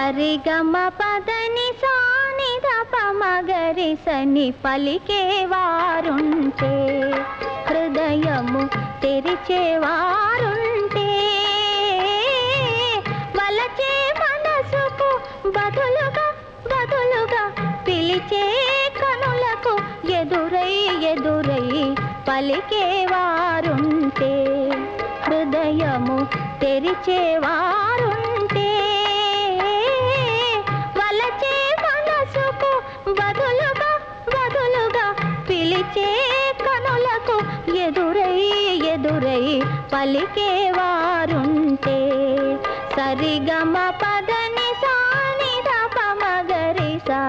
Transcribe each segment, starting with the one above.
సరిగమ పదని సాని దప మగరి సని పలికేవారుంటే హృదయము తెరిచేవారుంటే వలచే మనసుకు బదులుగా బదులుగా పిలిచే కనులకు ఎదురై ఎదురై పలికేవారుంటే హృదయము తెరిచేవారుంటే వలచే మనసుకు బదులుగా బదులుగా పిలిచే కనులకు ఎదురై ఎదురై పలికేవారుంటే సరిగమ పదని సాని దప మగరి సా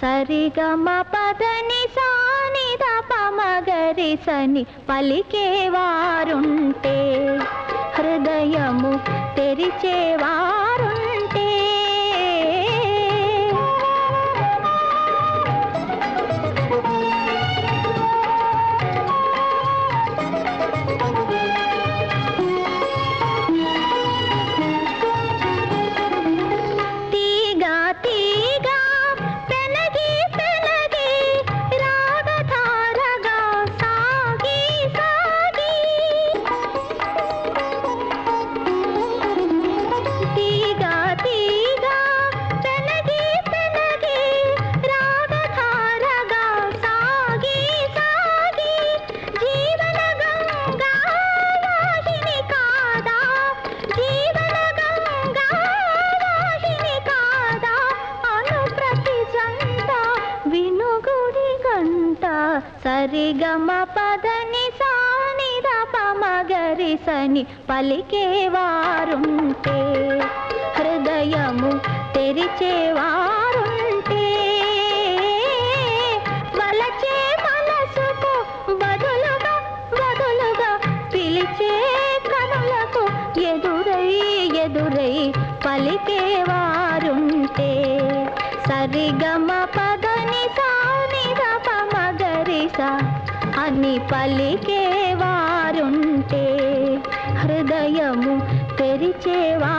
సరిగమ పదని సాని దప మగరి సని పలికేవారుంటే హృదయము తెరిచేవారుంటే సరిగమ పదని సాని దప మగరి సని పలికేవారుంటే హృదయము తెరిచేవారుంటే వలచే మనసుకు బదులుగా బదులుగా పిలిచే కనులకు ఎదురై ఎదురై పలికేవారుంటే సరిగమ పదని సాని దప మగరి సా అని పలికేవారుంటే హృదయము తెరిచేవా